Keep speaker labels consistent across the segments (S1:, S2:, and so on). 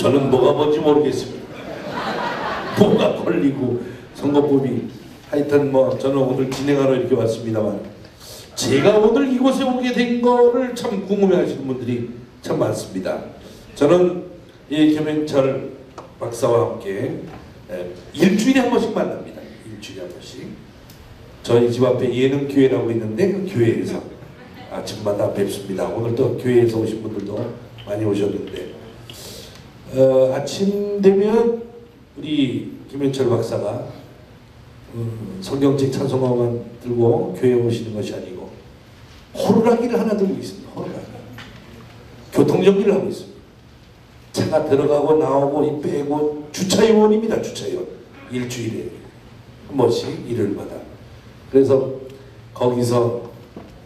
S1: 저는 뭐가 뭔지 모르겠습니다. 뭐가 걸리고 선거법이 하여튼 뭐 저는 오늘 진행하러 이렇게 왔습니다만 제가 오늘 이곳에 오게 된 거를 참 궁금해하시는 분들이 참 많습니다. 저는 이 김현철 박사와 함께 일주일에 한 번씩 만납니다. 일주일에 한 번씩. 저희 집 앞에 예능교회라고 있는데 그 교회에서 아침마다 뵙습니다. 오늘 또 교회에서 오신 분들도 많이 오셨는데 아침 되면 우리 김현철 박사가 성경책 찬송가만 들고 교회에 오시는 것이 아니고 호루라기를 하나 들고 있습니다. 호루라기. 교통정리를 하고 있습니다. 차가 들어가고 나오고 빼고 주차요원입니다. 주차요원. 일주일에 한 번씩 일요일마다. 그래서 거기서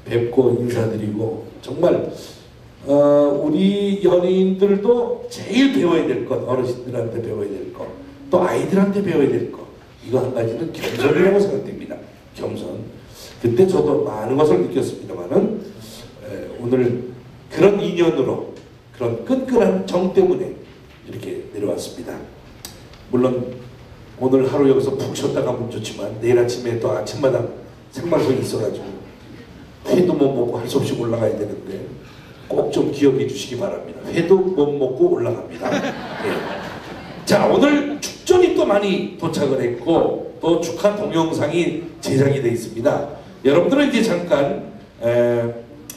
S1: 뵙고 인사드리고 정말 우리 연예인들도 제일 배워야 될 것, 어르신들한테 배워야 될 것, 또 아이들한테 배워야 될 것, 이거 한 가지는 겸손이라고 생각됩니다. 겸손. 그때 저도 많은 것을 느꼈습니다만은 오늘 그런 인연으로 그런 끈끈한 정 때문에 이렇게 내려왔습니다. 물론 오늘 하루 여기서 푹 쉬었다 가면 좋지만 내일 아침에 또 아침마다 생방송이 있어가지고 회도 못 먹고 할 수 없이 올라가야 되는데 꼭 좀 기억해 주시기 바랍니다. 회도 못 먹고 올라갑니다. 네. 자, 오늘 축전이 또 많이 도착을 했고 또 축하 동영상이 제작이 되어 있습니다. 여러분들은 이제 잠깐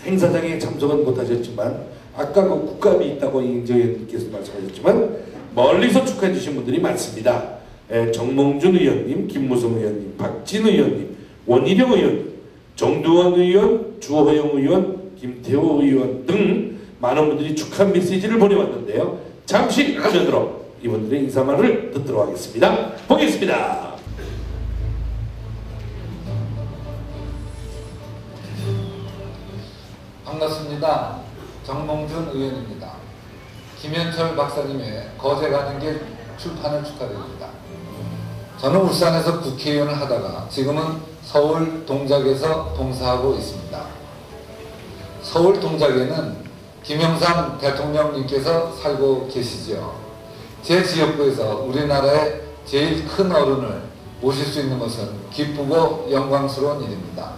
S1: 행사장에 참석은 못하셨지만 아까 그 국감이 있다고 이정현님께서 말씀하셨지만 멀리서 축하해 주신 분들이 많습니다. 정몽준 의원님, 김무성 의원님, 박진 의원님, 원희룡 의원님, 정두원 의원, 주호영 의원, 김태호 의원 등 많은 분들이 축하 메시지를 보내왔는데요. 잠시 화면으로 이분들의 인사말을 듣도록 하겠습니다. 보겠습니다.
S2: 반갑습니다. 정몽준 의원입니다. 김현철 박사님의 거제 가는 길 출판을 축하드립니다. 저는 울산에서 국회의원을 하다가 지금은 서울 동작에서 봉사하고 있습니다. 서울 동작에는 김영삼 대통령님께서 살고 계시죠. 제 지역구에서 우리나라의 제일 큰 어른을 모실 수 있는 것은 기쁘고 영광스러운 일입니다.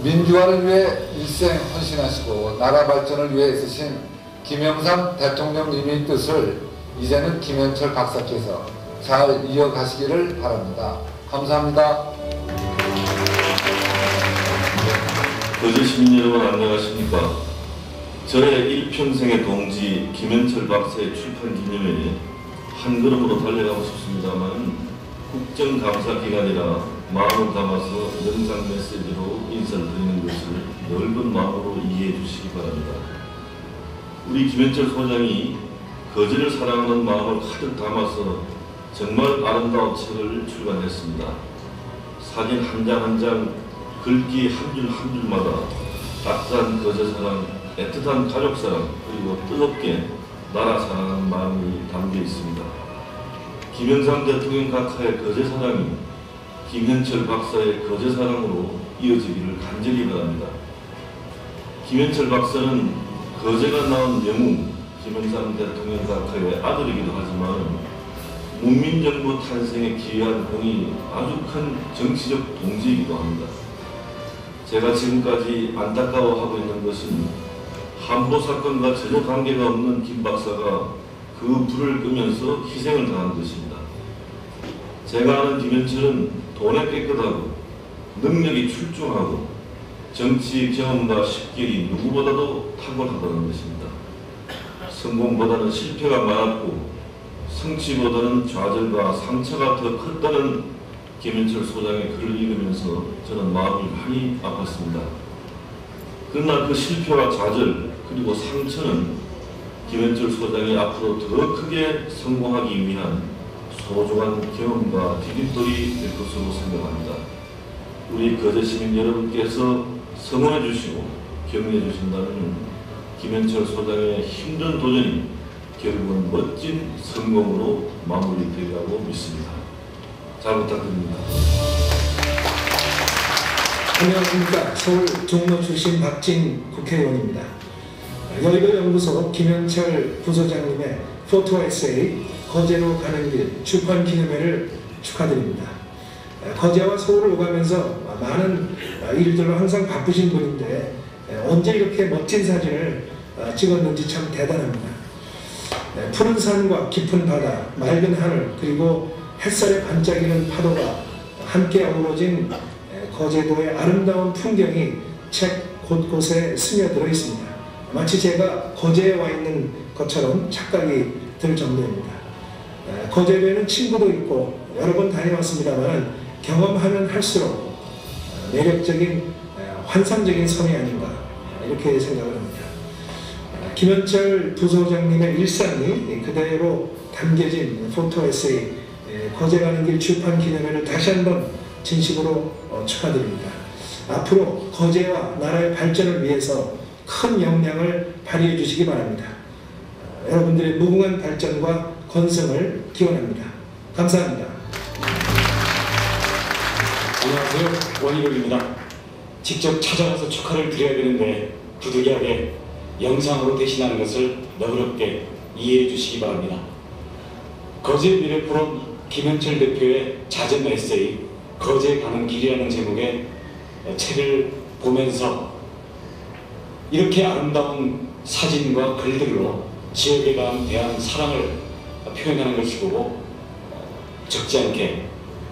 S2: 민주화를 위해 일생 헌신하시고 나라 발전을 위해 애쓰신 김영삼 대통령님의 뜻을 이제는 김현철 박사께서 잘 이어가시기를 바랍니다. 감사합니다.
S3: 거제 시민 여러분 안녕하십니까? 저의 일평생의 동지 김현철 박사의 출판 기념회에 한 걸음으로 달려가고 싶습니다만 국정감사 기간이라 마음을 담아서 영상 메시지로 인사를 드리는 것을 넓은 마음으로 이해해 주시기 바랍니다. 우리 김현철 소장이 거제를 사랑하는 마음을 가득 담아서 정말 아름다운 책을 출간했습니다. 사진 한 장 한 장, 글귀 한 줄 한 줄마다 따뜻한 거제 사랑, 애틋한 가족 사랑, 그리고 뜨겁게 나라 사랑하는 마음이 담겨 있습니다. 김영삼 대통령 각하의 거제 사랑이 김현철 박사의 거제 사랑으로 이어지기를 간절히 바랍니다. 김현철 박사는 거제가 낳은 영웅 김영삼 대통령 각하의 아들이기도 하지만 문민정부 탄생에 기여한 공이 아주 큰 정치적 동지이기도 합니다. 제가 지금까지 안타까워하고 있는 것은 한보 사건과 전혀 관계가 없는 김 박사가 그 불을 끄면서 희생을 당한 것입니다. 제가 아는 김현철은 돈에 깨끗하고 능력이 출중하고 정치 경험과 식견이 누구보다도 탁월하다는 것입니다. 성공보다는 실패가 많았고 성취보다는 좌절과 상처가 더 컸다는 김현철 소장의 글을 읽으면서 저는 마음이 많이 아팠습니다. 그러나 그 실패와 좌절 그리고 상처는 김현철 소장이 앞으로 더 크게 성공하기 위한 소중한 경험과 디딤돌이 될 것으로 생각합니다. 우리 거제 시민 여러분께서 성원해 주시고 격려해 주신다면 김현철 소장의 힘든 도전이 결국은 멋진 성공으로 마무리되리라고 믿습니다. 잘 부탁드립니다.
S4: 안녕하십니까. 서울 종로 출신 박진 국회의원입니다. 여의도 연구소 김현철 부소장님의 포토 에세이 거제로 가는 길 출판 기념회를 축하드립니다. 거제와 서울을 오가면서 많은 일들로 항상 바쁘신 분인데 언제 이렇게 멋진 사진을 찍었는지 참 대단합니다. 푸른 산과 깊은 바다, 맑은 하늘, 그리고 햇살에 반짝이는 파도가 함께 어우러진 거제도의 아름다운 풍경이 책 곳곳에 스며들어 있습니다. 마치 제가 거제에 와 있는 것처럼 착각이 들 정도입니다. 거제도에는 친구도 있고 여러 번 다녀왔습니다만 경험하면 할수록 매력적인 환상적인 섬이 아닌가 이렇게 생각을 합니다. 김현철 부소장님의 일상이 그대로 담겨진 포토 에세이 거제 가는 길 출판 기념회를 다시 한번 진심으로 축하드립니다. 앞으로 거제와 나라의 발전을 위해서 큰 역량을 발휘해 주시기 바랍니다. 여러분들의 무궁한 발전과 건승을 기원합니다. 감사합니다.
S5: 안녕하세요. 원희룡입니다. 직접 찾아가서 축하를 드려야 되는데 부득이하게 영상으로 대신하는 것을 너그럽게 이해해 주시기 바랍니다. 거제 미래포럼 김현철 대표의 잦은 에세이 거제 가는 길이라는 제목의 책을 보면서 이렇게 아름다운 사진과 글들로 지역에 대한 사랑을 표현하는 것을 보고 적지 않게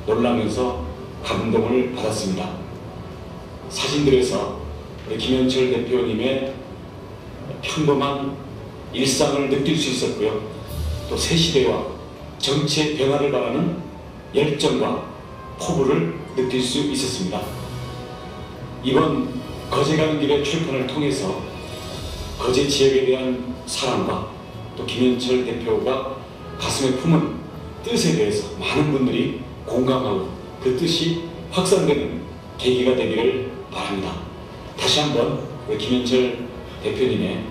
S5: 놀라면서 감동을 받았습니다. 사진들에서 우리 김현철 대표님의 평범한 일상을 느낄 수 있었고요. 또 새시대와 정치의 변화를 바라는 열정과 포부를 느낄 수 있었습니다. 이번 거제 가는 길의 출판을 통해서 거제 지역에 대한 사랑과 또 김현철 대표가 가슴에 품은 뜻에 대해서 많은 분들이 공감하고 그 뜻이 확산되는 계기가 되기를 바랍니다. 다시 한번 우리 김현철 대표님의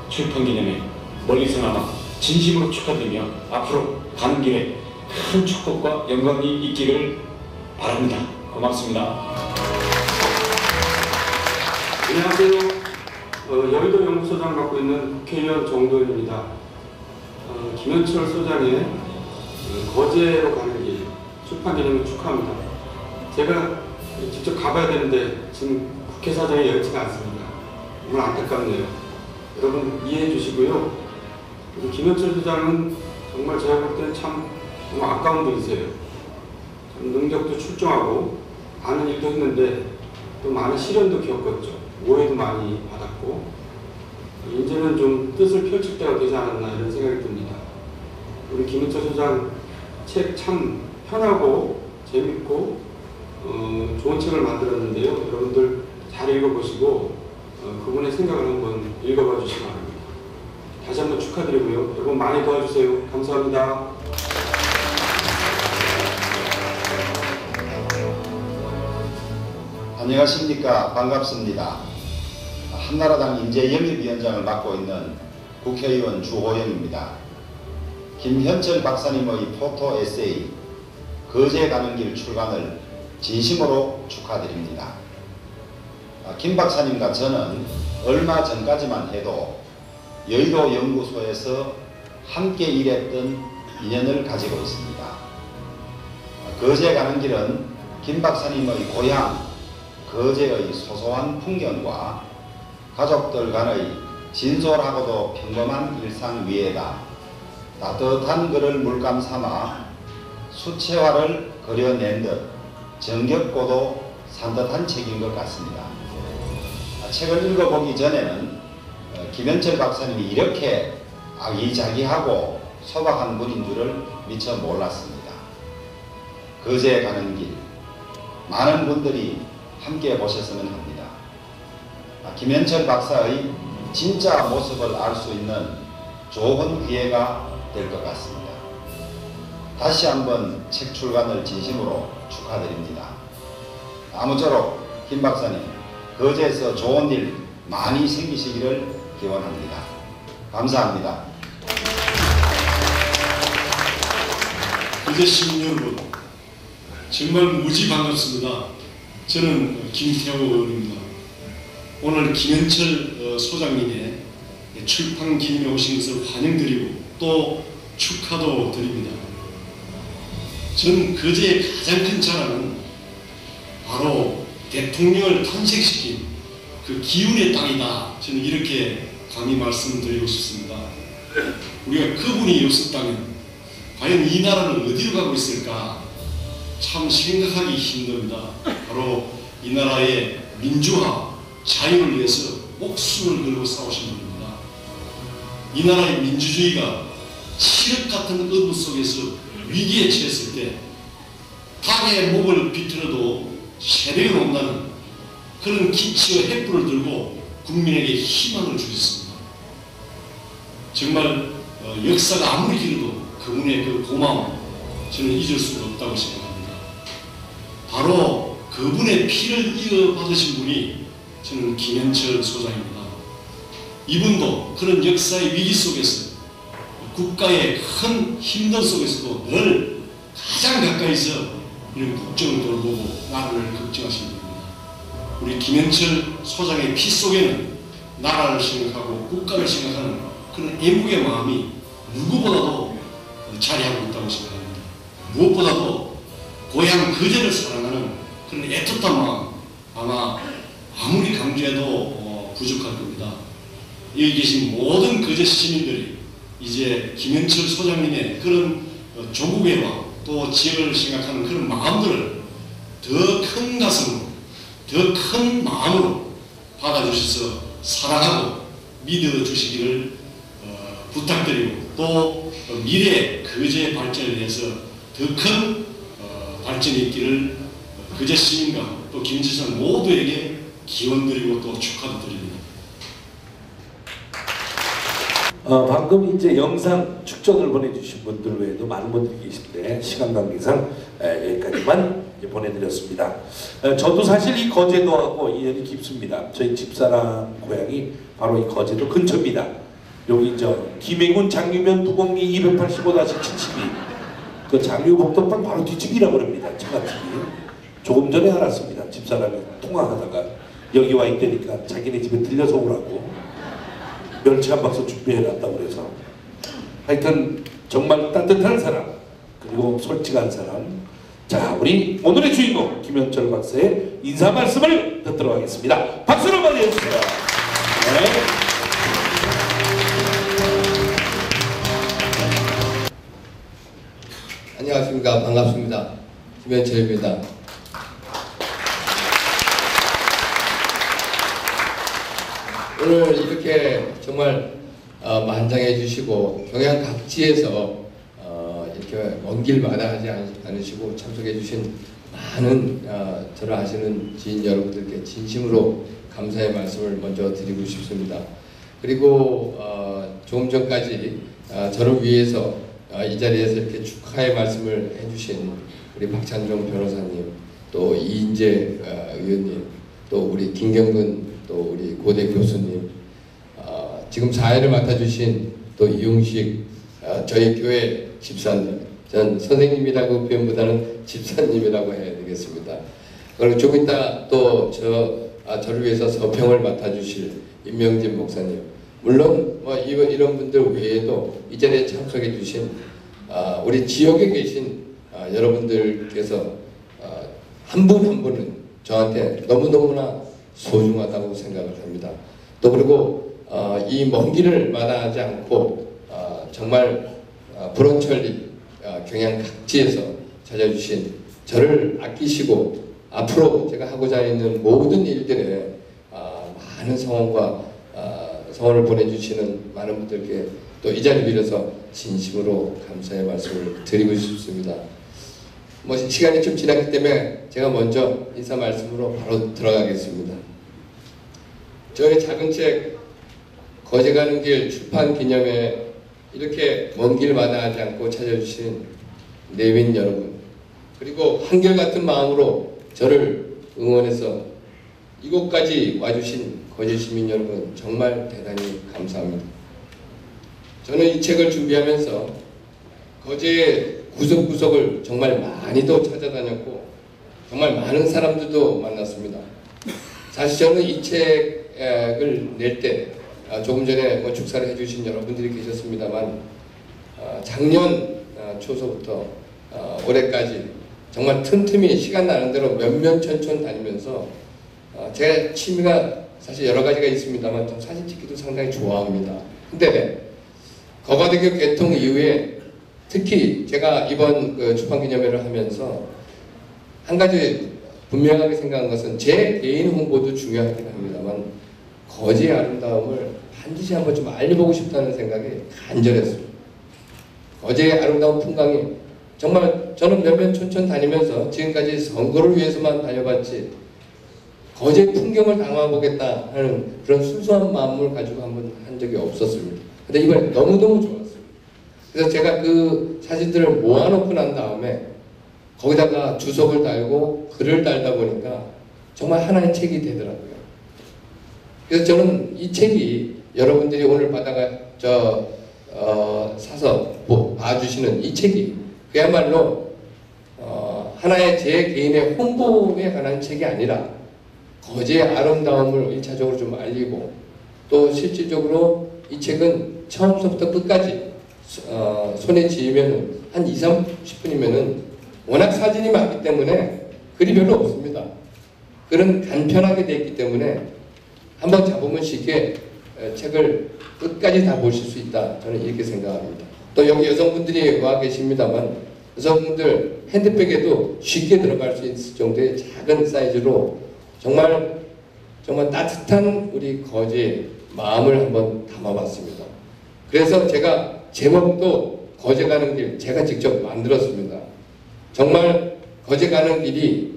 S5: 출판 기념회 멀리서나마 진심으로 축하드리며 앞으로 가는 길에 큰 축복과 영광이 있기를 바랍니다. 고맙습니다.
S6: 안녕하세요. 여의도 연구소장 맡고 있는 국회의원 정도현입니다. 김현철 소장의 거제로 가는 길 출판 기념을 축하합니다. 제가 직접 가봐야 되는데 지금 국회 사정이 여의치가 않습니다. 정말 안타깝네요. 여러분 이해해 주시고요. 김현철 소장은 정말 제가 볼 때는 참 정말 아까운 분이세요. 능력도 출중하고 많은 일도 했는데 또 많은 시련도 겪었죠. 오해도 많이 받았고 이제는 좀 뜻을 펼칠 때가 되지 않았나 이런 생각이 듭니다. 우리 김현철 소장 책 참 편하고 재밌고 좋은 책을 만들었는데요. 여러분들 잘 읽어보시고 그분의 생각을 한번 읽어봐 주시기 바랍니다. 다시 한번 축하드리고요. 여러분 많이 도와주세요. 감사합니다.
S7: 안녕하십니까. 반갑습니다. 한나라당 인재영입위원장을 맡고 있는 국회의원 주호영입니다. 김현철 박사님의 포토 에세이 거제 가는 길 출간을 진심으로 축하드립니다. 김 박사님과 저는 얼마 전까지만 해도 여의도 연구소에서 함께 일했던 인연을 가지고 있습니다. 거제 가는 길은 김 박사님의 고향 거제의 소소한 풍경과 가족들 간의 진솔하고도 평범한 일상 위에다 따뜻한 글을 물감 삼아 수채화를 그려낸 듯 정겹고도 산뜻한 책인 것 같습니다. 책을 읽어보기 전에는 김현철 박사님이 이렇게 아기자기하고 소박한 분인 줄을 미처 몰랐습니다. 거제에 가는 길, 많은 분들이 함께 보셨으면 합니다. 김현철 박사의 진짜 모습을 알 수 있는 좋은 기회가 될 것 같습니다. 다시 한번 책 출간을 진심으로 축하드립니다. 아무쪼록 김 박사님 거제에서 좋은 일 많이 생기시기를 기원합니다. 감사합니다.
S8: 거제 시민 여러분, 정말 무지 반갑습니다. 저는 김태호 의원입니다. 오늘 김현철 소장님의 출판 기념에 오신 것을 환영드리고 또 축하도 드립니다. 전 거제의 가장 큰 자랑은 바로 대통령을 탄생시킨 그 기운의 땅이다. 저는 이렇게 감히 말씀드리고 싶습니다. 우리가 그분이 없었다면 과연 이 나라는 어디로 가고 있을까? 참 생각하기 힘듭니다. 바로 이 나라의 민주화, 자유를 위해서 목숨을 걸고 싸우신 분입니다. 이 나라의 민주주의가 칠흑 같은 어둠 속에서 위기에 처했을 때 닭의 목을 비틀어도 새벽에 온다는 그런 기치와 횃불을 들고 국민에게 희망을 주셨습니다. 정말 역사가 아무리 길어도 그분의 그 고마움 저는 잊을 수가 없다고 생각합니다. 바로 그분의 피를 이어받으신 분이 저는 김현철 소장입니다. 이분도 그런 역사의 위기 속에서 국가의 큰 힘든 속에서도 늘 가장 가까이서 이런 국정을 돌보고 나라를 걱정하신 분입니다. 우리 김현철 소장의 피 속에는 나라를 생각하고 국가를 생각하는 그런 애국의 마음이 누구보다도 자리하고 있다고 생각합니다. 무엇보다도 고향 거제를 사랑하는 그런 애틋한 마음 아마 아무리 강조해도 부족할 겁니다. 여기 계신 모든 거제 시민들이 이제 김현철 소장님의 그런 조국애와 또 지역을 생각하는 그런 마음들을 더 큰 가슴으로 더 큰 마음으로 받아주셔서 사랑하고 믿어주시기를 부탁드리고 또 미래 거제 발전에 대해서 더 큰 발전이 있기를 거제 시민과 또 김지선 모두에게 기원드리고 또 축하도 드립니다.
S1: 방금 이제 영상 축전을 보내주신 분들 외에도 많은 분들이 계신데 시간 관계상 여기까지만 보내드렸습니다. 저도 사실 이 거제도하고 인연이 깊습니다. 저희 집사람 고향이 바로 이 거제도 근처입니다. 여기 김해군 장유면 부곡리 285-72 그 장유복덕방 바로 뒤집이라고 합니다. 차가집이 조금 전에 알았습니다. 집사람이 통화하다가 여기 와 있다니까 자기네 집에 들려서 오라고 멸치 한 박스 준비해놨다고 그래서 하여튼 정말 따뜻한 사람 그리고 솔직한 사람. 자, 우리 오늘의 주인공 김현철 박사의 인사 말씀을 듣도록 하겠습니다. 박수로 맞이해주세요. 네.
S9: 안녕하십니까. 반갑습니다. 김현철입니다. 오늘 이렇게 정말 만장해 주시고 경양 각지에서 이렇게 먼 길 마다하지 않으시고 참석해 주신 많은 저를 아시는 지인 여러분들께 진심으로 감사의 말씀을 먼저 드리고 싶습니다. 그리고 조금 전까지 저를 위해서 이 자리에서 이렇게 축하의 말씀을 해주신 우리 박찬종 변호사님, 또 이인재 의원님, 또 우리 김경근 또 우리 고대 교수님, 지금 사회를 맡아주신 또 이용식 저희 교회 집사님, 전 선생님이라고 표현보다는 집사님이라고 해야 되겠습니다. 그리고 조금 이따 또 저를 위해서 서평을 맡아주실 임명진 목사님, 물론 뭐 이런 분들 외에도 이 자리에 참석해 주신 우리 지역에 계신 여러분들께서 한 분 한 분은 저한테 너무너무나 소중하다고 생각을 합니다. 또 그리고 이 먼 길을 마다하지 않고 정말 불원천리 경양 각지에서 찾아주신 저를 아끼시고 앞으로 제가 하고자 있는 모든 일들에 많은 성원을 보내주시는 많은 분들께 또 이 자리 빌어서 진심으로 감사의 말씀을 드리고 싶습니다. 뭐 시간이 좀 지났기 때문에 제가 먼저 인사 말씀으로 바로 들어가겠습니다. 저의 작은 책 거제 가는 길 출판 기념회 이렇게 먼 길 마다하지 않고 찾아주신 내빈 여러분, 그리고 한결같은 마음으로 저를 응원해서 이곳까지 와주신 거제 시민 여러분 정말 대단히 감사합니다. 저는 이 책을 준비하면서 거제의 구석구석을 정말 많이도 찾아다녔고 정말 많은 사람들도 만났습니다. 사실 저는 이 책을 낼 때 조금 전에 뭐 축사를 해주신 여러분들이 계셨습니다만 작년 초서부터 올해까지 정말 틈틈이 시간 나는 대로 면면천천 다니면서 제 취미가 사실 여러 가지가 있습니다만 좀 사진 찍기도 상당히 좋아합니다. 근데 거가대교 개통 이후에 특히 제가 이번 출판기념회를 하면서 한 가지 분명하게 생각한 것은 제 개인 홍보도 중요하긴 합니다만 거제의 아름다움을 반드시 한번 좀 알려보고 싶다는 생각이 간절했습니다. 거제의 아름다운 풍광이 정말 저는 면면천천 다니면서 지금까지 선거를 위해서만 다녀봤지 거제 풍경을 담아보겠다 하는 그런 순수한 마음을 가지고 한번 한 적이 없었습니다. 근데 이번에 너무너무 좋았어요. 그래서 제가 그 사진들을 모아놓고 난 다음에 거기다가 주석을 달고 글을 달다 보니까 정말 하나의 책이 되더라고요. 그래서 저는 이 책이 여러분들이 오늘 받아가 사서 봐주시는 이 책이 그야말로 하나의 제 개인의 홍보에 관한 책이 아니라 거제의 아름다움을 1차적으로 좀 알리고 또 실질적으로 이 책은 처음부터 끝까지 손에 쥐으면 한 20-30분이면은 워낙 사진이 많기 때문에 글이 별로 없습니다. 글은 간편하게 되어 있기 때문에 한번 잡으면 쉽게 책을 끝까지 다 보실 수 있다. 저는 이렇게 생각합니다. 또 여기 여성분들이 와 계십니다만 여성분들 핸드백에도 쉽게 들어갈 수 있을 정도의 작은 사이즈로 정말 따뜻한 우리 거제의 마음을 한번 담아봤습니다. 그래서 제가 제목도 거제 가는 길 제가 직접 만들었습니다. 정말 거제 가는 길이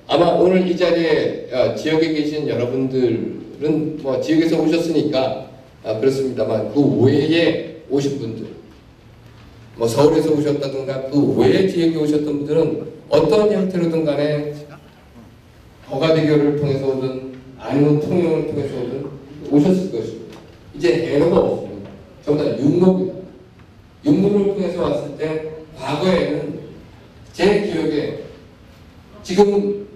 S9: 아마 오늘 이 자리에 지역에 계신 여러분들은 뭐 지역에서 오셨으니까 그렇습니다만 그 외에 오신 분들 뭐 서울에서 오셨다든가 그 외에 지역에 오셨던 분들은 어떤 형태로든 간에 거가대교를 통해서 오든 아니면 통영을 통해서 오든 오셨을 것입니다. 이제 해로가 없습니다. 전부 다 육로입니다. 육로를 통해서 왔을 때 과거에는 제 기억에 지금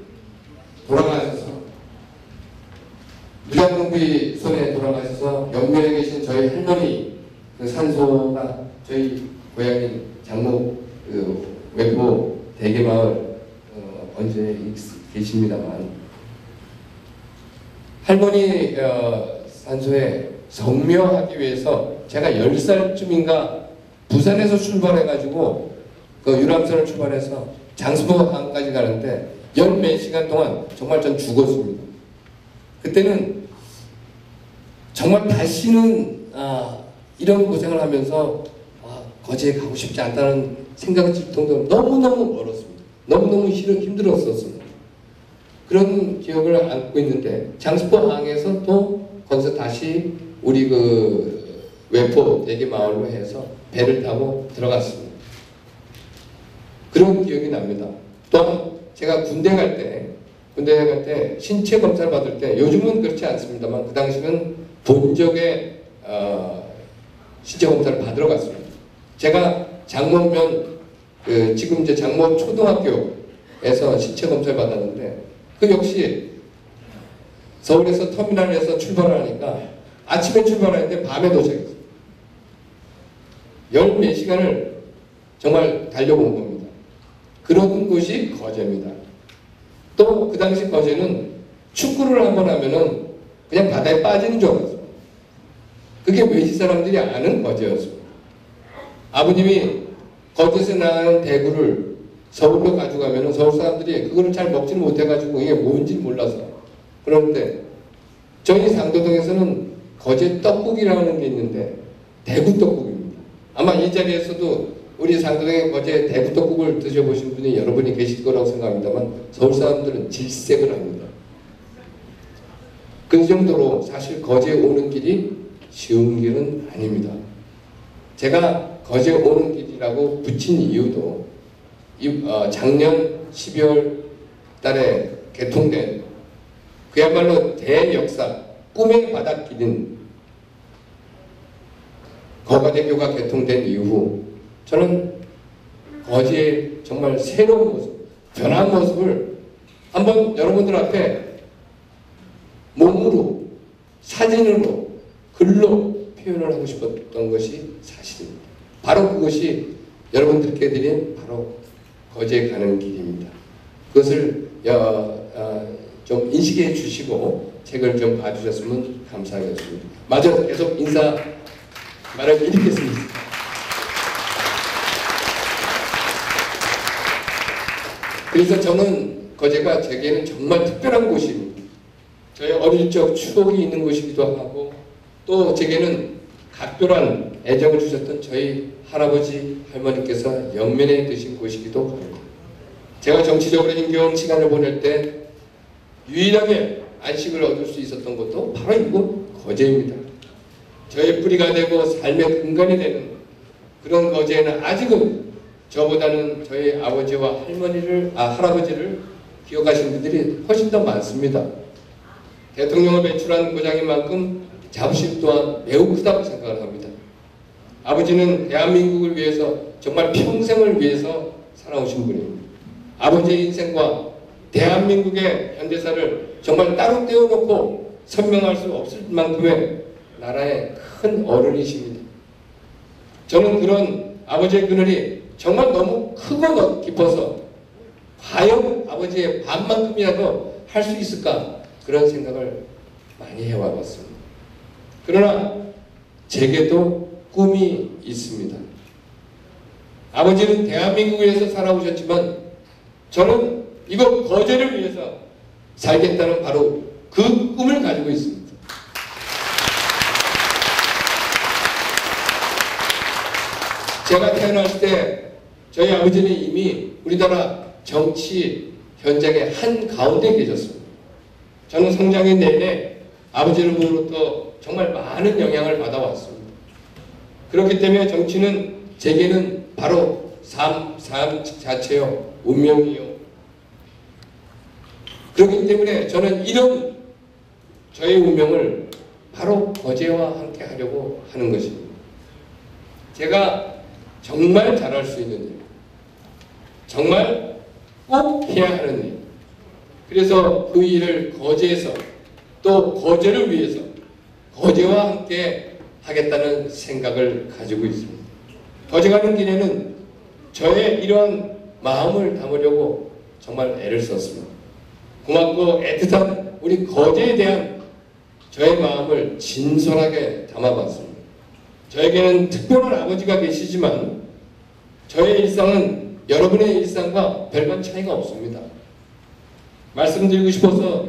S9: 돌아가셔서 무장공비 손에 돌아가셔서 옆면에 계신 저희 할머니 그 산소가 저희 고향인 장목 외포 대개마을 언제 계십니다만 할머니 산소에 성묘하기 위해서 제가 10살쯤인가 부산에서 출발해가지고 그 유람선을 출발해서 장수포항까지 가는데 10몇 시간 동안 정말 전 죽었습니다. 그때는 정말 다시는 이런 고생을 하면서 거제에 가고 싶지 않다는 생각이 들 정도로 너무너무 멀었습니다. 너무너무 힘들었었습니다. 그런 기억을 안고 있는데 장수포항에서 또 거기서 다시 우리 그 외포 대개마을로 해서 배를 타고 들어갔습니다. 그런 기억이 납니다. 또 제가 군대 갈 때 신체 검사를 받을 때 요즘은 그렇지 않습니다만 그 당시는 본적의 신체 검사를 받으러 갔습니다. 제가 장모면 지금 이제 장모 초등학교에서 신체 검사를 받았는데 그 역시 서울에서 터미널에서 출발을 하니까 아침에 출발하는데 밤에 도착했어요. 10몇 시간을 정말 달려본 겁니다. 그런 곳이 거제입니다. 또 그 당시 거제는 축구를 한번 하면은 그냥 바다에 빠지는 줄 알았어요. 그게 외지 사람들이 아는 거제였어요. 아버님이 거제에서 나는 대구를 서울로 가져가면은 서울 사람들이 그거를 잘 먹지는 못해가지고 이게 뭔지 몰라서 그런데 저희 상도동에서는 거제 떡국이라는 게 있는데 대구 떡국입니다. 아마 이 자리에서도 우리 상도동의 거제 대구 떡국을 드셔보신 분이 여러분이 계실 거라고 생각합니다만 서울 사람들은 질색을 합니다. 그 정도로 사실 거제에 오는 길이 쉬운 길은 아닙니다. 제가 거제 오는 길이라고 붙인 이유도 작년 12월 달에 개통된 그야말로 대역사 꿈의 바닷길인 거가대교가 개통된 이후 저는 거제의 정말 새로운 모습, 변한 모습을 한번 여러분들 앞에 몸으로, 사진으로, 글로 표현을 하고 싶었던 것이 사실입니다. 바로 그것이 여러분들께 드린 바로 거제 가는 길입니다. 그것을 좀 인식해 주시고 책을 좀 봐주셨으면 감사하겠습니다. 마저 계속 인사 말을 일으켰습니다. 그래서 저는 거제가 제게는 정말 특별한 곳입니다. 저의 어릴 적 추억이 있는 곳이기도 하고 또 제게는 각별한 애정을 주셨던 저희 할아버지 할머니께서 영면에 드신 곳이기도 합니다. 제가 정치적으로 힘겨운 시간을 보낼 때 유일하게 안식을 얻을 수 있었던 곳도 바로 이곳 거제입니다. 저의 뿌리가 되고 삶의 근간이 되는 그런 거제에는 아직은 저보다는 저희 아버지와 할아버지를 기억하시는 분들이 훨씬 더 많습니다. 대통령을 배출한 고장인 만큼 자부심 또한 매우 크다고 생각을 합니다. 아버지는 대한민국을 위해서 정말 평생을 위해서 살아오신 분입니다. 아버지의 인생과 대한민국의 현대사를 정말 따로 떼어놓고 설명할 수 없을 만큼의 나라의 큰 어른이십니다. 저는 그런 아버지의 그늘이 정말 너무 크고 깊어서 과연 아버지의 반만큼이라도 할 수 있을까 그런 생각을 많이 해와봤습니다. 그러나 제게도 꿈이 있습니다. 아버지는 대한민국을 위해서 살아오셨지만 저는 이곳 거제를 위해서 살겠다는 바로 그 꿈을 가지고 있습니다. 제가 태어났을 때 저희 아버지는 이미 우리나라 정치 현장의 한가운데 계셨습니다. 저는 성장의 내내 아버지로부터 정말 많은 영향을 받아왔습니다. 그렇기 때문에 정치는 제게는 바로 삶 자체요, 운명이요. 그렇기 때문에 저는 이런 저의 운명을 바로 거제와 함께 하려고 하는 것입니다. 제가 정말 잘할 수 있는 일, 정말 꼭 해야 하는 일. 그래서 그 일을 거제에서 또 거제를 위해서 거제와 함께 하겠다는 생각을 가지고 있습니다. 거제 가는 길에는 저의 이러한 마음을 담으려고 정말 애를 썼습니다. 고맙고 애틋한 우리 거제에 대한 저의 마음을 진솔하게 담아봤습니다. 저에게는 특별한 아버지가 계시지만 저의 일상은 여러분의 일상과 별반 차이가 없습니다. 말씀드리고 싶어서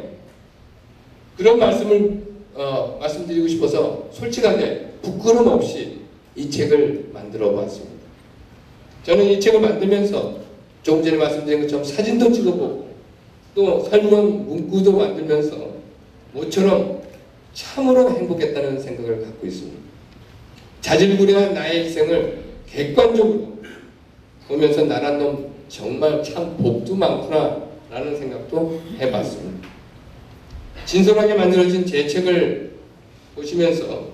S9: 그런 말씀드리고 싶어서 솔직하게 부끄럼 없이 이 책을 만들어 봤습니다. 저는 이 책을 만들면서 조금 전에 말씀드린 것처럼 사진도 찍어보고 또 설문 문구도 만들면서 모처럼 참으로 행복했다는 생각을 갖고 있습니다. 자질구레한 나의 일생을 객관적으로 보면서 나란 놈 정말 참 복도 많구나 라는 생각도 해봤습니다. 진솔하게 만들어진 제 책을 보시면서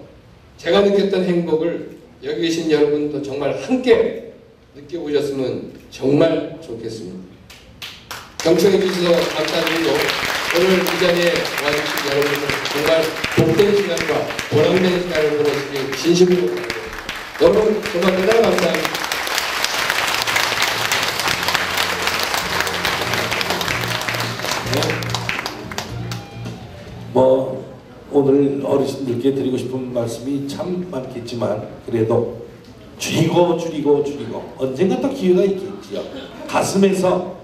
S9: 제가 느꼈던 행복을 여기 계신 여러분도 정말 함께 느껴보셨으면 정말 좋겠습니다. 경청해 주셔서 감사드리고 오늘 이 자리에 와주신 여러분들 정말 복된 시간과 보람된 시간을 보내시길 진심으로 바랍니다. 여러분 정말 대단히 감사합니다.
S1: 오늘 어르신들께 드리고 싶은 말씀이 참 많겠지만 그래도 줄이고 언젠가 또 기회가 있겠지요. 가슴에서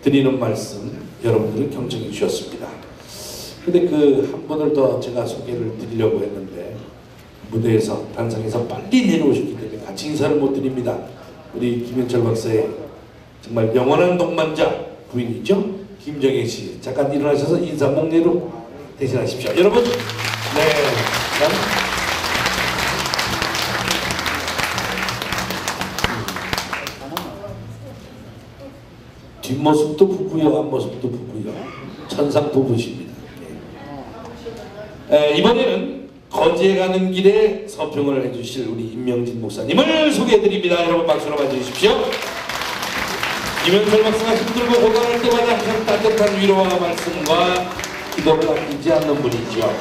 S1: 드리는 말씀 여러분들은 경청해 주셨습니다. 근데 그 한 분을 더 제가 소개를 드리려고 했는데 무대에서 단상에서 빨리 내려오셨기 때문에 같이 인사를 못 드립니다. 우리 김현철 박사의 정말 영원한 동반자 부인이죠. 김정혜 씨 잠깐 일어나셔서 인사 목례로 대신하십시오. 여러분, 뒷모습도 부부요, 앞모습도 부부요. 천상 부부십니다. 이번에는 거제 가는 길에 서평을 해주실 우리 임명진 목사님을 소개해드립니다. 여러분 박수로 맞이해주십시오. 김현철 박사가 힘들고 고단할 때마다 항상 따뜻한 위로와 말씀과 기도를 아끼지 않는 분이죠.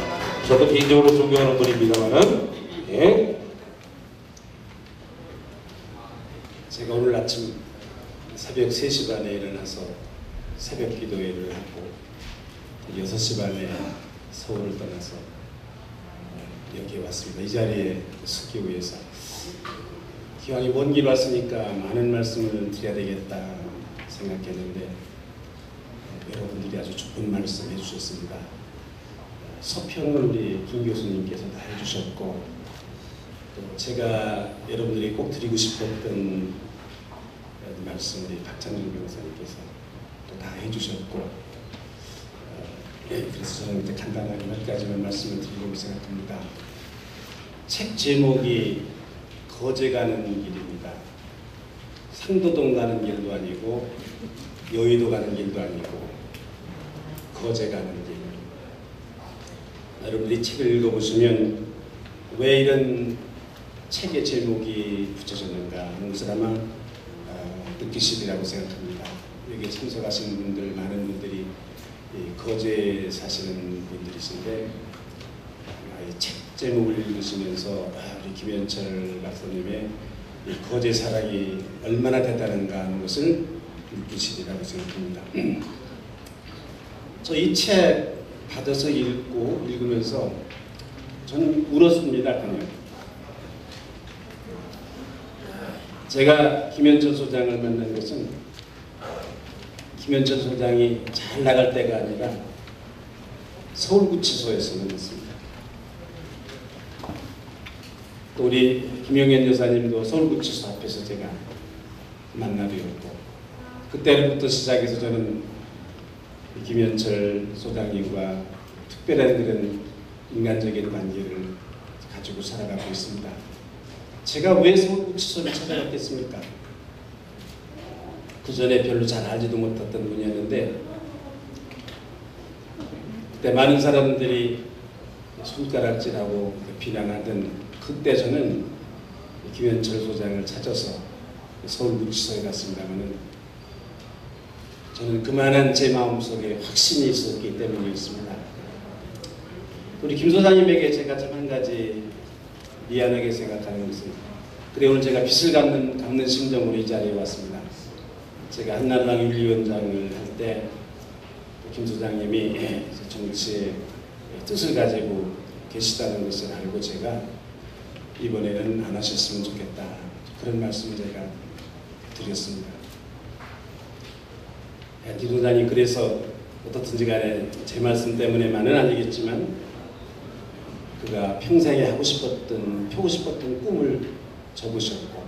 S1: 저도 개인적으로 존경하는 분입니다만은, 예.
S10: 제가 오늘 아침 새벽 3시 반에 일어나서 새벽 기도회를 하고 6시 반에 서울을 떠나서 여기에 왔습니다. 이 자리에 서기 위해서. 기왕이 먼 길 왔으니까 많은 말씀을 드려야 되겠다 생각했는데 여러분들이 아주 좋은 말씀 해주셨습니다. 서평을 우리 김 교수님께서 다 해주셨고, 또 제가 여러분들이 꼭 드리고 싶었던 말씀 우리 박찬준 변호사님께서 또 다 해주셨고, 그래서 저는 이제 간단하게 몇 가지만 말씀을 드리려고 생각합니다. 책 제목이 거제 가는 길입니다. 상도동 가는 길도 아니고 여의도 가는 길도 아니고 거제 가는 길. 여러분들이 책을 읽어보시면 왜 이런 책의 제목이 붙여졌는가 하는 것을 아마 느끼시리라고 생각합니다. 여기 참석하신 분들, 많은 분들이 거제에 사시는 분들이신데 이 책 제목을 읽으시면서 우리 김현철 박사님의 이 거제 사랑이 얼마나 대단한가 하는 것을 느끼시리라고 생각합니다. 저 이 책 받아서 읽으면서 저는 울었습니다. 그냥. 제가 김현철 소장을 만난 것은 김현철 소장이 잘 나갈 때가 아니라 서울구치소에서 만났습니다. 또 우리 김용현 여사님도 서울구치소 앞에서 제가 만나뵈었고, 그때부터 시작해서 저는 김현철 소장님과 특별한 그런 인간적인 관계를 가지고 살아가고 있습니다. 제가 왜 서울구치소를 찾아갔겠습니까? 그 전에 별로 잘 알지도 못했던 분이었는데, 그때 많은 사람들이 손가락질하고 비난하던 그때 저는 김현철 소장을 찾아서 서울구치소에 갔습니다만은 저는 그만한 제 마음속에 확신이 있었기 때문이었습니다. 우리 김 소장님에게 제가 참 한 가지 미안하게 생각하는 것은, 그래 오늘 제가 빚을 갚는 심정으로 이 자리에 왔습니다. 제가 한나라당 윤리위원장을 할 때 김 소장님이 정치의 뜻을 가지고 계시다는 것을 알고 제가 이번에는 안 하셨으면 좋겠다, 그런 말씀을 제가 드렸습니다. 김 소장님 그래서 어떻든지 간에 제 말씀 때문에만은 아니겠지만 그가 평생에 펴고 싶었던 꿈을 접으셨고,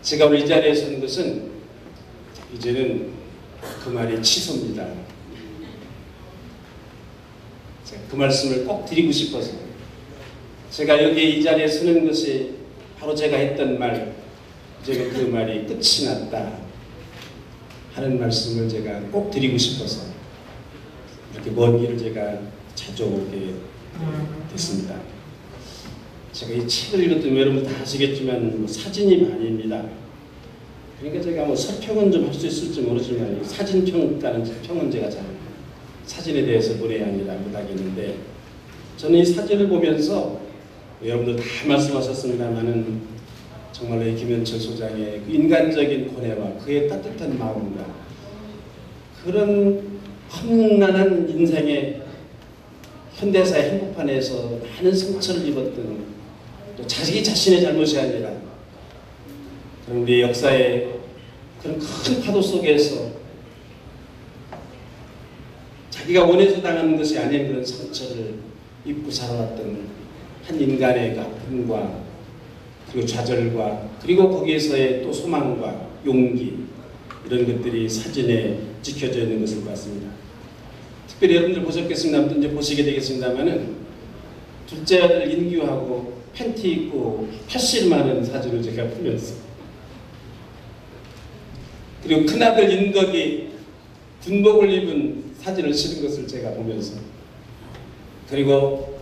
S10: 제가 오늘 이 자리에 서는 것은 이제는 그 말이 취소입니다. 제가 그 말씀을 꼭 드리고 싶어서 제가 여기 이 자리에 서는 것이 바로 제가 했던 말, 이제는 그 말이 끝이 났다 하는 말씀을 제가 꼭 드리고 싶어서 이렇게 먼 길을 제가 찾아오게 됐습니다. 제가 이 책을 읽었더니 여러분 다 아시겠지만 사진이 반입니다. 그러니까 제가 뭐 서평은 좀 할 수 있을지 모르지만 사진평가는 평은 제가 잘 사진에 대해서 문외 아니라 못하겠는데, 저는 이 사진을 보면서 여러분들 다 말씀하셨습니다만은 정말로 이 김현철 소장의 그 인간적인 고뇌와 그의 따뜻한 마음과 그런 험난한 인생의 현대사의 한복판에서 많은 상처를 입었던, 또 자기 자신의 잘못이 아니라 그런 우리 역사의 그런 큰 파도 속에서 자기가 원해서 당하는 것이 아닌 그런 상처를 입고 살아왔던 한 인간의 아픔과 그리고 좌절과 그리고 거기에서의 또 소망과 용기, 이런 것들이 사진에 찍혀져 있는 것을 봤습니다. 특별히 여러분들 보셨겠습니다. 또 이제 보시게 되겠습니다만은 둘째 아들 인규하고 팬티 입고 팔씨름하는 사진을 제가 보면서, 그리고 큰아들 인덕이 군복을 입은 사진을 실은 것을 제가 보면서, 그리고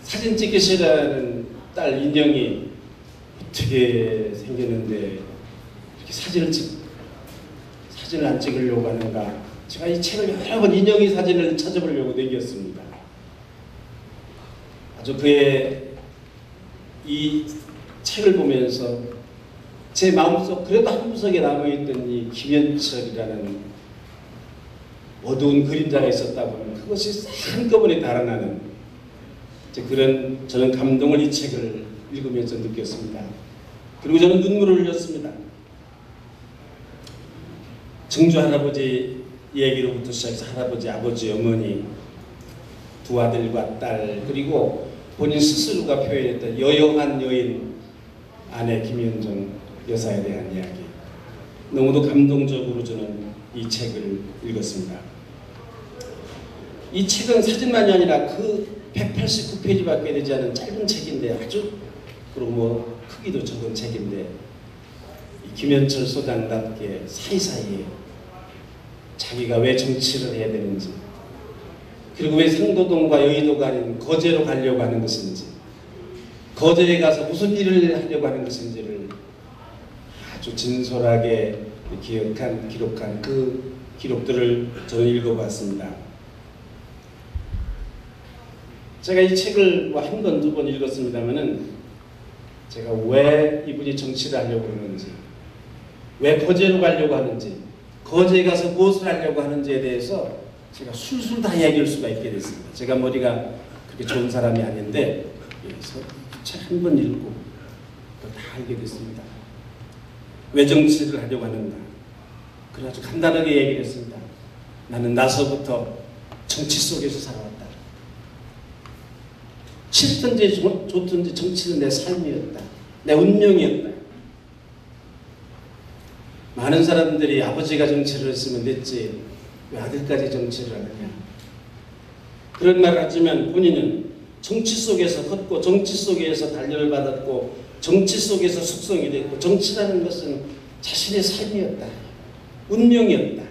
S10: 사진 찍기 싫어하는 딸 인영이 어떻게 생겼는데 이렇게 사진을 안 찍으려고 하는가 제가 이 책을 여러 번 인형이 사진을 찾아보려고 내겼습니다. 아주 그의 이 책을 보면서 제 마음속 그래도 한 구석에 남아있던 이 김현철이라는 어두운 그림자가 있었다 보면 그것이 한꺼번에 달아나는 그런 저는 감동을 이 책을 읽으면서 느꼈습니다. 그리고 저는 눈물을 흘렸습니다. 증조 할아버지 얘기로부터 시작해서 할아버지, 아버지, 어머니, 두 아들과 딸, 그리고 본인 스스로가 표현했던 여영한 여인 아내 김현정 여사에 대한 이야기. 너무도 감동적으로 저는 이 책을 읽었습니다. 이 책은 사진만이 아니라 그 189페이지밖에 되지 않은 짧은 책인데 아주 그리고 뭐 크기도 적은 책인데 이 김현철 소장답게 사이사이에 자기가 왜 정치를 해야 되는지 그리고 왜 상도동과 여의도가 아닌 거제로 가려고 하는 것인지 거제에 가서 무슨 일을 하려고 하는 것인지를 아주 진솔하게 기록한 그 기록들을 저는 읽어봤습니다. 제가 이 책을 뭐 한 번, 두 번 읽었습니다만은 제가 왜 이분이 정치를 하려고 그러는지, 왜 거제로 가려고 하는지, 거제에 가서 무엇을 하려고 하는지에 대해서 제가 술술 다 이야기할 수가 있게 됐습니다. 제가 머리가 그렇게 좋은 사람이 아닌데 책 한 번 읽고 다 알게 됐습니다. 왜 정치를 하려고 하는가. 그래 아주 간단하게 얘기를 했습니다. 나는 나서부터 정치 속에서 살아왔다. 싫든지 좋든지 정치는 내 삶이었다. 내 운명이었다. 많은 사람들이 아버지가 정치를 했으면 됐지 왜 아들까지 정치를 하느냐. 그런 말을 하지만 본인은 정치 속에서 컸고 정치 속에서 단련을 받았고 정치 속에서 숙성이 됐고 정치라는 것은 자신의 삶이었다. 운명이었다.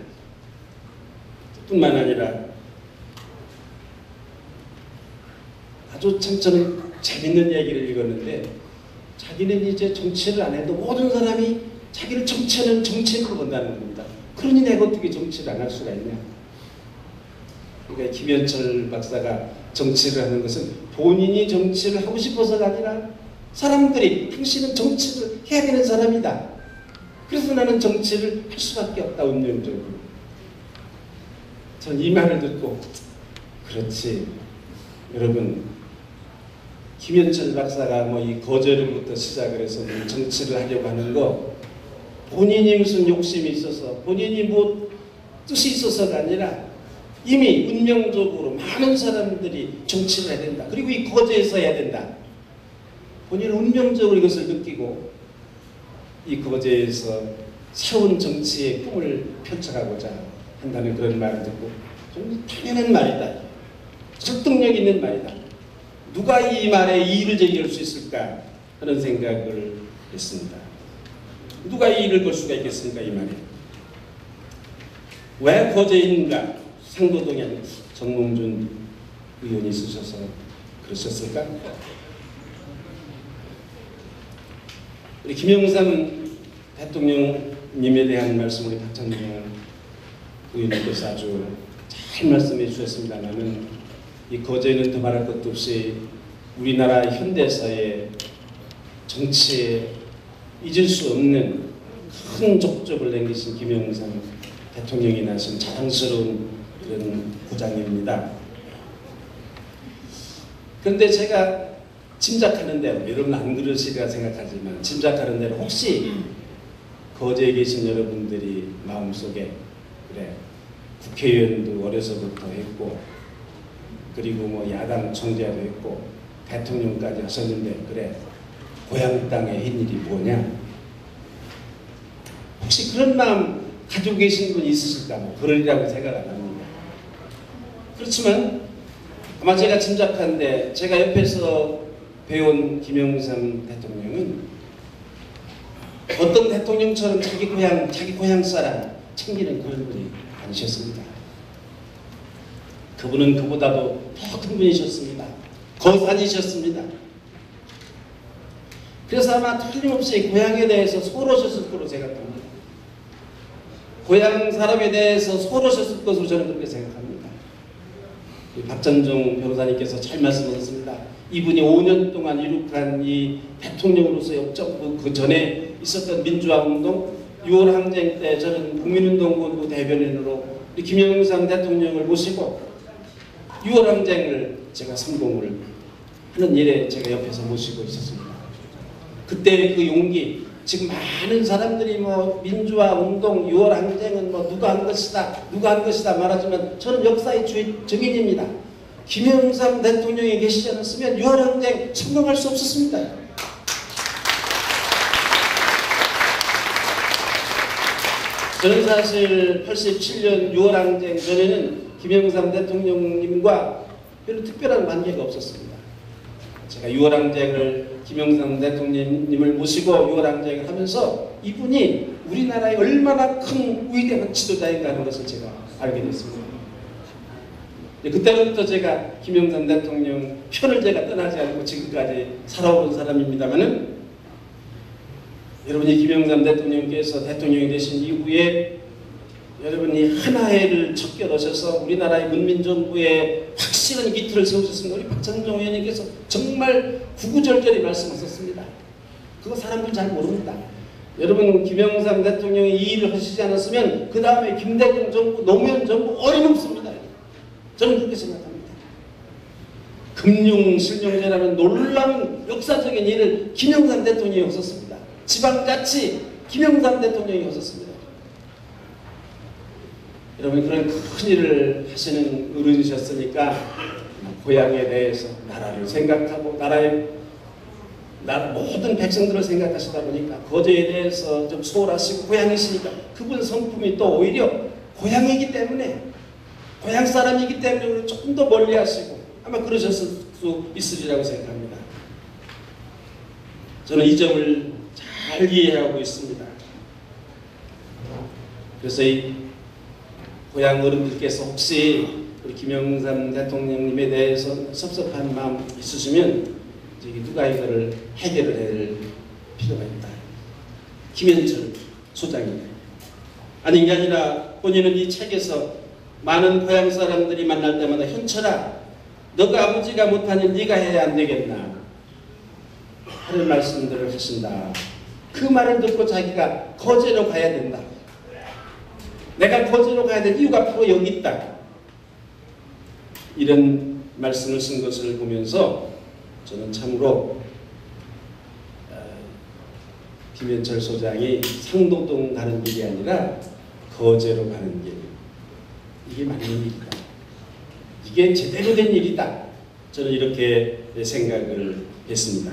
S10: 뿐만 아니라 아주 참 저는 재밌는 얘기를 읽었는데 자기는 이제 정치를 안 해도 모든 사람이 자기를 정치하는 정치인으로 본다는 겁니다. 그러니 내가 어떻게 정치를 안 할 수가 있냐. 그러니까 김현철 박사가 정치를 하는 것은 본인이 정치를 하고 싶어서가 아니라 사람들이 당신은 정치를 해야 되는 사람이다. 그래서 나는 정치를 할 수밖에 없다. 운명적으로. 전 이 말을 듣고 그렇지 여러분 김현철 박사가 뭐 이 거제로부터 시작을 해서 정치를 하려고 하는 거 본인이 무슨 욕심이 있어서 본인이 뭐 뜻이 있어서가 아니라 이미 운명적으로 많은 사람들이 정치를 해야 된다. 그리고 이 거제에서 해야 된다. 본인은 운명적으로 이것을 느끼고 이 거제에서 새로운 정치의 꿈을 펼쳐가고자 한다는 그런 말을 듣고 좀 당연한 말이다. 설득력 있는 말이다. 누가 이 말에 이의를 제기할 수 있을까 하는 생각을 했습니다. 누가 이의를 걸 수가 있겠습니까 이 말에. 왜 거제인가 상도동이 아니라 정몽준 의원이 쓰셔서 그러셨을까? 우리 김영삼 대통령님에 대한 말씀을 우리 박찬종 의원님께서 아주 잘 말씀해 주셨습니다만은 이 거제는 더 말할 것도 없이 우리나라 현대사의 정치에 잊을 수 없는 큰 족적을 남기신 김영삼 대통령이 나신 자랑스러운 그런 구장입니다. 그런데 제가 짐작하는 대로, 여러분 안 그러시리라 생각하지만 짐작하는 대로 혹시 거제에 계신 여러분들이 마음속에 그래 국회의원도 어려서부터 했고 그리고 뭐 야당 총재도 했고 대통령까지 하셨는데 그래 고향 땅에 한 일이 뭐냐? 혹시 그런 마음 가지고 계신 분이 있으실까? 뭐 그러리라고 생각 안 합니다. 그렇지만 아마 제가 짐작하는데 제가 옆에서 배운 김영삼 대통령은 어떤 대통령처럼 자기 고향 사람 챙기는 그런 분이 아니셨습니다. 그분은 그보다도 더 큰 분이셨습니다. 거산이셨습니다. 그래서 아마 틀림없이 고향에 대해서 소홀하셨을 거로 생각합니다. 고향 사람에 대해서 소로셨을 것으로 저는 그렇게 생각합니다. 박전종 변호사님께서 잘 말씀하셨습니다. 이분이 5년 동안 이룩한 이 대통령으로서의 업적, 그 전에 있었던 민주화운동, 6월 항쟁 때 저는 국민운동본부 대변인으로 김영삼 대통령을 모시고 6월 항쟁을 제가 성공을 하는 일에 제가 옆에서 모시고 있었습니다. 그때 그 용기, 지금 많은 사람들이 뭐 민주화 운동, 6월 항쟁은 뭐 누가 한 것이다 말하지만 저는 역사의 증인입니다. 김영삼 대통령이 계시지 않았으면 6월 항쟁 성공할 수 없었습니다. 저는 사실 87년 6월 항쟁 전에는 김영삼 대통령님과 별로 특별한 관계가 없었습니다. 제가 6월 항쟁을 김영삼 대통령님을 모시고 6월 항쟁을 하면서 이분이 우리나라에 얼마나 큰 위대한 지도자인가 하는 것을 제가 알게 됐습니다. 그때부터 제가 김영삼 대통령 편을 제가 떠나지 않고 지금까지 살아오는 사람입니다만은 여러분이 김영삼 대통령께서 대통령이 되신 이후에 여러분이 하나회를 척결하셔서 우리나라의 문민정부에 확실한 기틀을 세우셨습니다. 우리 박찬종 의원님께서 정말 구구절절히 말씀하셨습니다. 그거 사람들은 잘 모릅니다. 여러분 김영삼 대통령이 이 일을 하시지 않았으면 그 다음에 김대중 정부, 노무현 정부 어림없습니다. 저는 그렇게 생각합니다. 금융실명제라는 놀라운 역사적인 일을 김영삼 대통령이 없었습니다. 지방자치 김영삼 대통령이 없었습니다. 여러분 그런 큰 일을 하시는 어른이셨으니까 고향에 대해서 나라를 생각하고 모든 백성들을 생각하시다 보니까 거제에 대해서 좀 소홀하시고 고향이시니까 그분 성품이 또 오히려 고향이기 때문에 고향 사람이기 때문에 조금 더 멀리 하시고 아마 그러셨을 수 있으리라고 생각합니다. 저는 이 점을 잘 이해하고 있습니다. 그래서 이 고향 어른들께서 혹시 우리 김영삼 대통령님에 대해서 섭섭한 마음 있으시면 누가 이거를 해결을 할 필요가 있다. 김현철 소장입니다. 아니 이게 아니라 본인은 이 책에서 많은 고향 사람들이 만날 때마다 현철아 너가 아버지가 못한 일 네가 해야 안 되겠나 하는 말씀들을 하신다. 그 말을 듣고 자기가 거제로 가야 된다. 내가 거제로 가야 될 이유가 바로 여기 있다. 이런 말씀을 쓴 것을 보면서 저는 참으로 김현철 소장이 상도동 가는 길이 아니라 거제로 가는 길, 이게 맞는 일이다. 이게 제대로 된 일이다. 저는 이렇게 생각을 했습니다.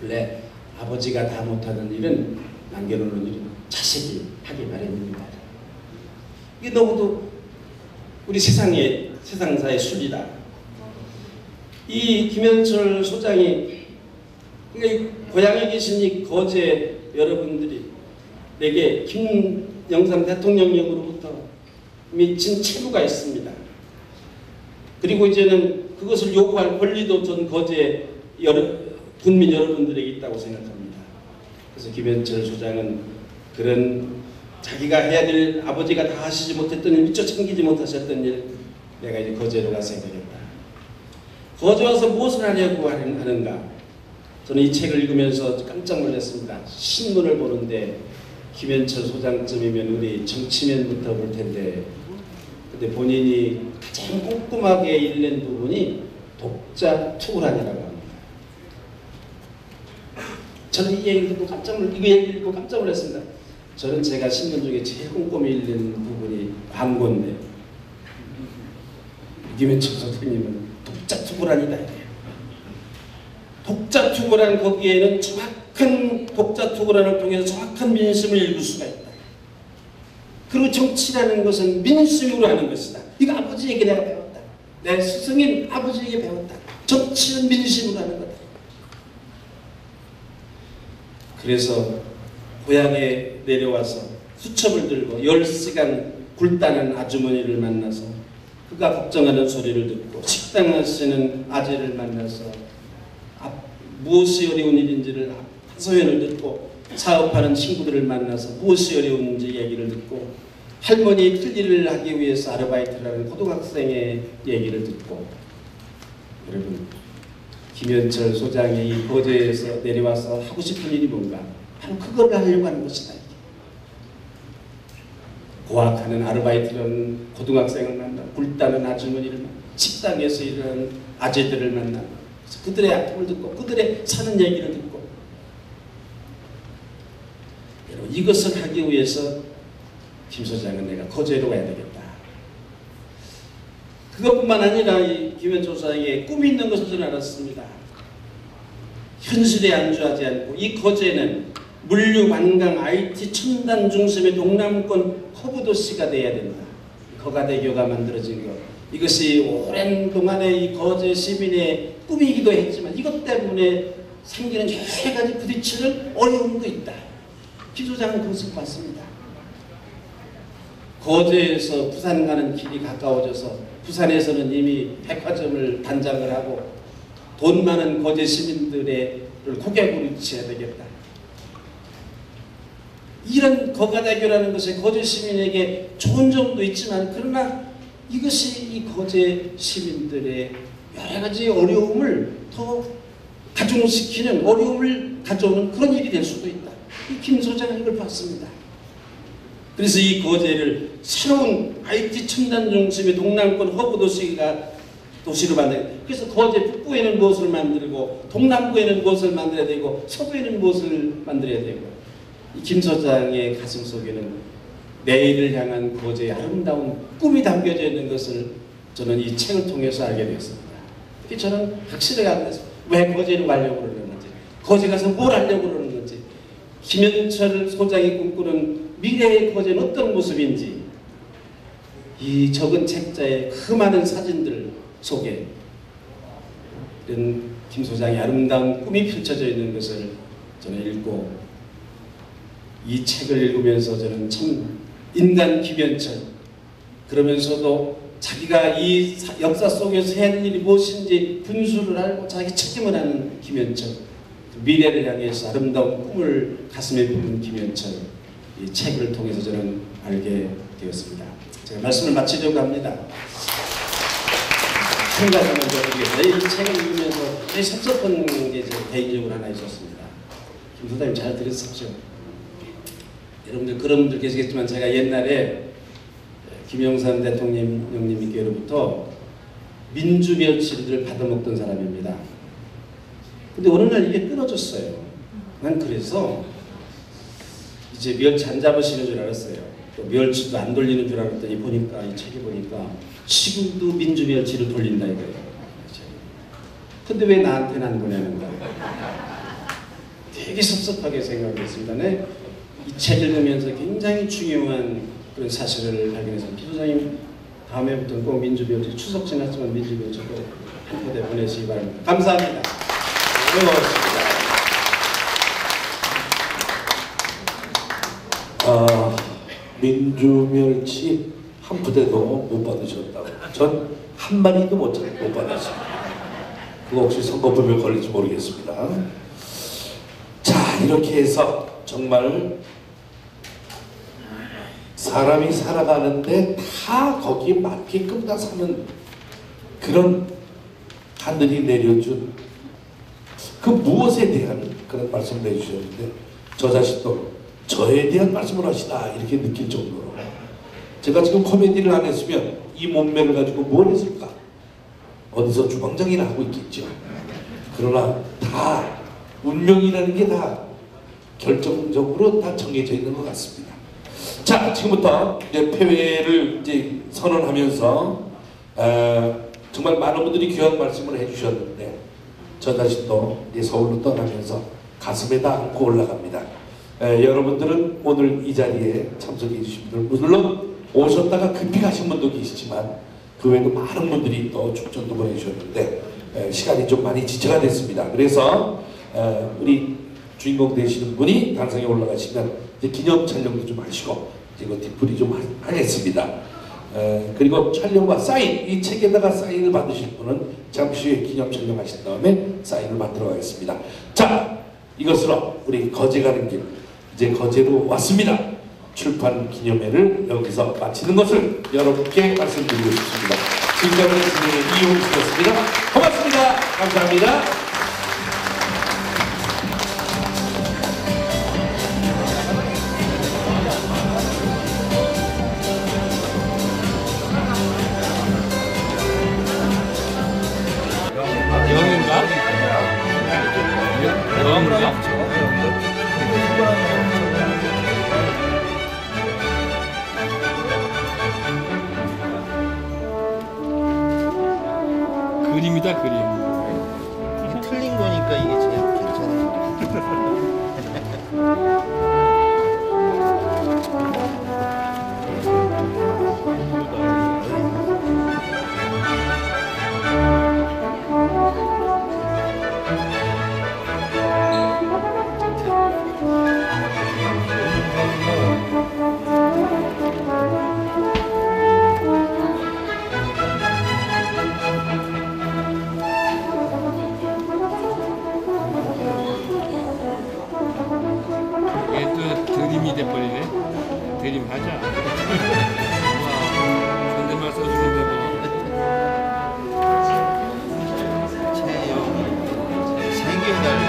S10: 원래 아버지가 다 못하는 일은 남겨놓는 일은 자식이 하기 마련입니다. 이게 너무도 우리 세상사의 순리다. 이 김현철 소장이 고향에 계신 이 거제 여러분들이 내게 김영삼 대통령령으로부터 미친 채무가 있습니다. 그리고 이제는 그것을 요구할 권리도 전 거제 국민 여러분들에게 있다고 생각합니다. 그래서 김현철 소장은 그런 자기가 해야 될 아버지가 다 하시지 못했던 일, 미처 챙기지 못하셨던 일, 내가 이제 거제로 가서 해야겠다. 거제 와서 무엇을 하려고 하는가? 저는 이 책을 읽으면서 깜짝 놀랐습니다. 신문을 보는데 김현철 소장쯤이면 우리 정치면부터 볼 텐데, 근데 본인이 가장 꼼꼼하게 읽는 부분이 독자 투구란이라고 합니다. 저는 이 얘기를 듣고 깜짝 놀랐습니다. 저는 제가 신문 중에 제일 꼼꼼히 읽는 부분이 광고인데 김현철 소장님은 독자 투구란이다. 독자 투구란, 거기에는 정확한 독자 투구란을 통해서 정확한 민심을 읽을 수가 있다. 그리고 정치라는 것은 민심으로 하는 것이다. 이거 아버지에게 내가 배웠다. 내 스승인 아버지에게 배웠다. 정치는 민심으로 하는 거다. 그래서 고향에 내려와서 수첩을 들고 10시간 굴다는 아주머니를 만나서 그가 걱정하는 소리를 듣고 식당 하시는 아재를 만나서 무엇이 어려운 일인지를 하소연을 듣고 사업하는 친구들을 만나서 무엇이 어려운지 얘기를 듣고 할머니 틀니를 하기 위해서 아르바이트를 하는 고등학생의 얘기를 듣고 여러분 김현철 소장이 이 거제에서 내려와서 하고 싶은 일이 뭔가 바로 그걸 하려고 하는 것이다. 고학하는 아르바이트는 고등학생을 만나 굴따는 아주머니를 만나 식당에서 일하는 아재들을 만나 그들의 아픔을 듣고 그들의 사는 얘기를 듣고 여러분 이것을 하기 위해서 김 소장은 내가 거제로 가야 되겠다. 그것뿐만 아니라 이 김현철 소장의 꿈이 있는 것을 저는 알았습니다. 현실에 안주하지 않고 이 거제는 물류, 관광, IT 첨단 중심의 동남권 허브 도시가 돼야 된다. 거가대교가 만들어진 것. 이것이 오랜 동안의 이 거제 시민의 꿈이기도 했지만 이것 때문에 생기는 여러 가지 부딪히는 어려움도 있다. 김 소장은 그것을 봤습니다. 거제에서 부산 가는 길이 가까워져서 부산에서는 이미 백화점을 단장을 하고 돈 많은 거제 시민들의 고객으로 치해야 되겠다. 이런 거가대교라는 것이 거제 시민에게 좋은 점도 있지만 그러나 이것이 이 거제 시민들의 여러 가지 어려움을 더 가중시키는 어려움을 가져오는 그런 일이 될 수도 있다. 이 김 소장은 이걸 봤습니다. 그래서 이 거제를 새로운 IT 첨단 중심의 동남권 허브 도시로 만들고 그래서 거제 북부에는 무엇을 만들고 동남부에는 무엇을 만들어야 되고 서부에는 무엇을 만들어야 되고 이 김 소장의 가슴 속에는 내일을 향한 거제의 아름다운 꿈이 담겨져 있는 것을 저는 이 책을 통해서 알게 되었습니다. 저는 확실하게 안 됐습니다. 왜 거제로 가려고 그러는 건지 거제 가서 뭘 하려고 그러는 건지 김현철 소장이 꿈꾸는 미래의 거제는 어떤 모습인지 이 적은 책자의 그 많은 사진들 속에 이런 김 소장의 아름다운 꿈이 펼쳐져 있는 것을 저는 읽고 이 책을 읽으면서 저는 참 인간 김현철 그러면서도 자기가 이 역사 속에서 해야 할 일이 무엇인지 분수를 알고 자기 책임을 하는 김현철 미래를 향해서 아름다운 꿈을 가슴에 품은 김현철 이 책을 통해서 저는 알게 되었습니다. 제가 말씀을 마치려고 합니다. 한 가지만 더 드리겠습니다. 이 책을 읽으면서 제일 섭섭한 게 개인적으로 하나 있었습니다. 김 소장님 잘 들으셨죠? 여러분들 그런 분들 계시겠지만 제가 옛날에 김영삼 대통령님께로부터 민주멸치를 받아먹던 사람입니다. 근데 어느 날 이게 끊어졌어요. 난 그래서 이제 멸치 안 잡으시는 줄 알았어요. 또 멸치도 안 돌리는 줄 알았더니 보니까 이 책에 보니까 지금도 민주멸치를 돌린다 이거예요. 근데 왜 나한테는 안 보내는 거야? 되게 섭섭하게 생각했습니다. 네? 이 책 읽으면서 굉장히 중요한 그런 사실을 발견해서 김 소장님 다음에부터는 꼭 민주멸치 추석 지났지만 민주멸치 꼭 한 포대 보내시기 바랍니다. 감사합니다. 고맙습니다.
S1: 민주멸치 한 부대도 못 받으셨다고. 전 한 마리도 못 받았습니다. 그거 혹시 선거법에 걸릴지 모르겠습니다. 자, 이렇게 해서 정말 사람이 살아가는데 다 거기에 맞게끔 다 사는 그런 하늘이 내려준 그 무엇에 대한 그런 말씀을 해주셨는데 저 자신도 저에 대한 말씀을 하시다 이렇게 느낄 정도로 제가 지금 코미디를 안 했으면 이 몸매를 가지고 뭘 했을까? 어디서 주방장이나 하고 있겠죠. 그러나 다 운명이라는 게 다 결정적으로 다 정해져 있는 것 같습니다. 자, 지금부터 이제 폐회를 이제 선언하면서 정말 많은 분들이 귀한 말씀을 해주셨는데 저 자신도 이제 서울로 떠나면서 가슴에 다 안고 올라갑니다. 여러분들은 오늘 이 자리에 참석해 주신 분들 물론 오셨다가 급히 가신 분도 계시지만 그 외에도 많은 분들이 또 축전도 보내주셨는데 시간이 좀 많이 지체가 됐습니다. 그래서 우리 주인공 되시는 분이 단상에 올라가시면 이제 기념 촬영도 좀 하시고 이거 뒷풀이 좀 하겠습니다. 그리고 촬영과 사인, 이 책에다가 사인을 받으실 분은 잠시 후에 기념 촬영하신 다음에 사인을 받도록 하겠습니다. 자, 이것으로 우리 거제 가는 길 이제 거제로 왔습니다. 출판 기념회를 여기서 마치는 것을 여러분께 말씀드리고 싶습니다. 지금까지 진행의 이용수였습니다. 고맙습니다. 감사합니다.
S11: 그림이다 그림.
S12: 이게 틀린 거니까 이게 제일 괜찮은
S11: 이게 또 드림이 돼버리네. 드림 하자. 존댓말 써주는데 뭐.
S12: 세계 달려.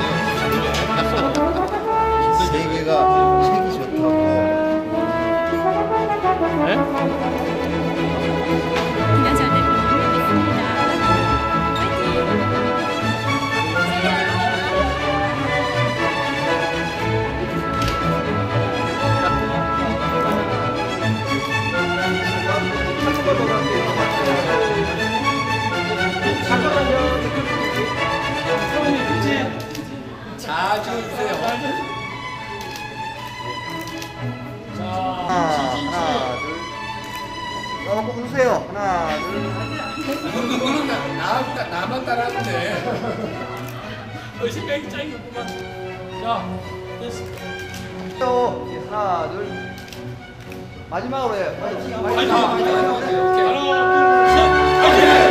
S12: 세계가 색이 좋다고.
S13: 김현철 대표님 있습니다.
S9: 자주 주세요.
S12: 하나, 둘. 조금 웃으세요. 하나, 둘.
S9: 너는 나만 따라하면 돼.
S11: 생각이 짱이구만. 자, 됐어.
S12: 또 하나, 둘. 마지막으로 해요.
S11: 하나, 둘, 셋.